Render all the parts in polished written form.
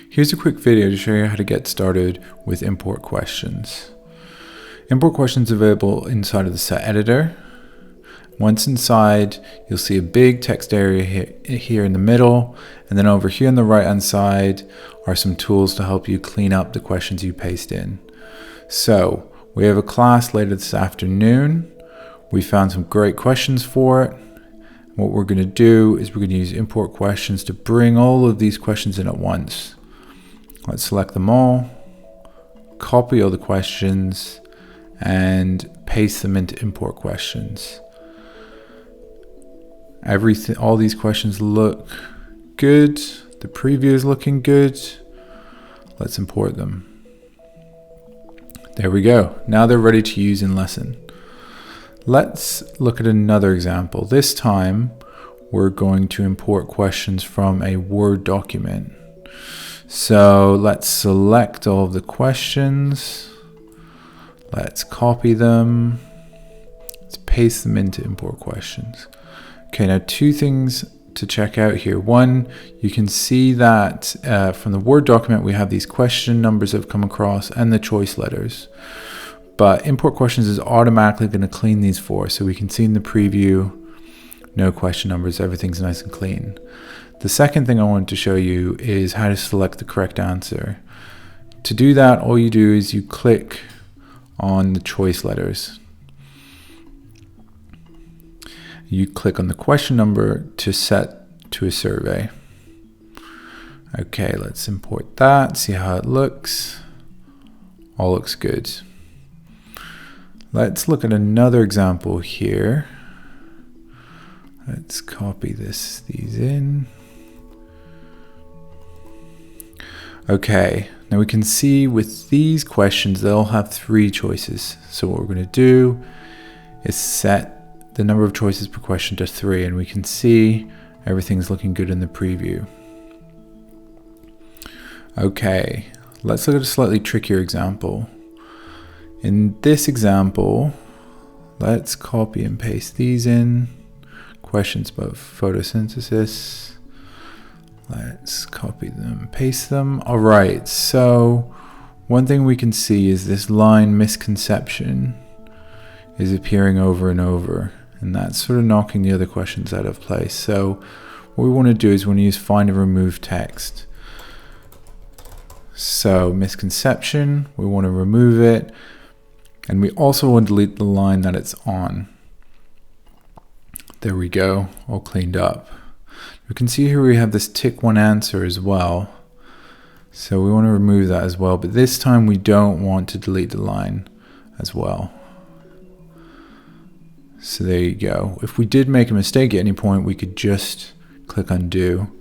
Here's a quick video to show you how to get started with import questions. Import questions available inside of the set editor. Once inside, you'll see a big text area here in the middle, and then over here on the right hand side are some tools to help you clean up the questions you paste in. So we have a class later this afternoon. We found some great questions for it. What we're going to do is we're going to use import questions to bring all of these questions in at once. Let's select them all, copy all the questions, and paste them into import questions. All these questions look good. The preview is looking good. Let's import them. There we go. Now they're ready to use in lesson. Let's look at another example. This time, we're going to import questions from a Word document. So let's select all of the questions. Let's copy them. Let's paste them into import questions. Okay, now two things to check out here. One, you can see that from the Word document, we have these question numbers that have come across and the choice letters. But import questions is automatically going to clean these for us. So we can see in the preview, no question numbers, everything's nice and clean. The second thing I wanted to show you is how to select the correct answer. To do that, all you do is you click on the choice letters. You click on the question number to set to a survey. Okay, let's import that, see how it looks. All looks good. Let's look at another example here. Let's copy these in. Okay, now we can see with these questions, they'll have three choices. So what we're going to do is set the number of choices per question to 3, and we can see everything's looking good in the preview. Okay, let's look at a slightly trickier example. In this example, let's copy and paste these in. Questions about photosynthesis. Let's copy them, paste them. All right, so one thing we can see is this line misconception is appearing over and over, and that's sort of knocking the other questions out of place. So what we want to do is we want to use find and remove text. So misconception, we want to remove it. And we also want to delete the line that it's on. There we go, all cleaned up. We can see here we have this tick one answer as well. So we want to remove that as well, but this time we don't want to delete the line as well. So there you go. If we did make a mistake at any point, we could just click undo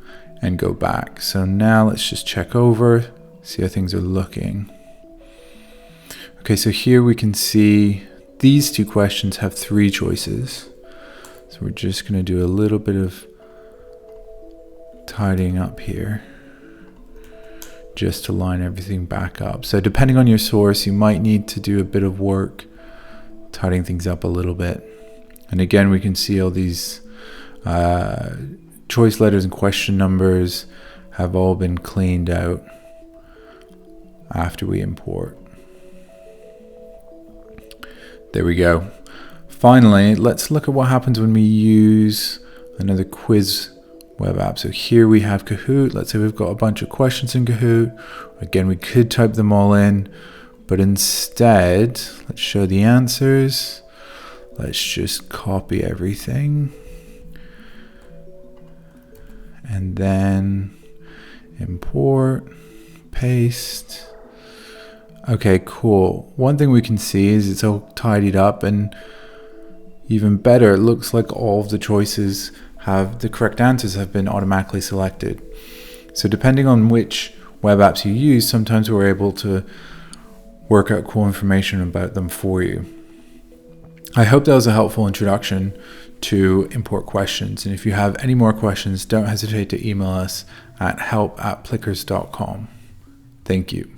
and go back. So now let's just check over, see how things are looking. Okay, so here we can see these two questions have 3 choices. So we're just going to do a little bit of tidying up here just to line everything back up. So depending on your source, you might need to do a bit of work tidying things up a little bit. And again, we can see all these choice letters and question numbers have all been cleaned out after we import. There we go. Finally, let's look at what happens when we use another quiz web app. So here we have Kahoot. Let's say we've got a bunch of questions in Kahoot. Again, we could type them all in, but instead, let's show the answers. Let's just copy everything. And then import, paste. Okay, cool. One thing we can see is it's all tidied up, and even better, it looks like all of the choices have the correct answers have been automatically selected. So depending on which web apps you use, sometimes we're able to work out cool information about them for you. I hope that was a helpful introduction to import questions. And if you have any more questions, don't hesitate to email us at help@plickers.com. Thank you.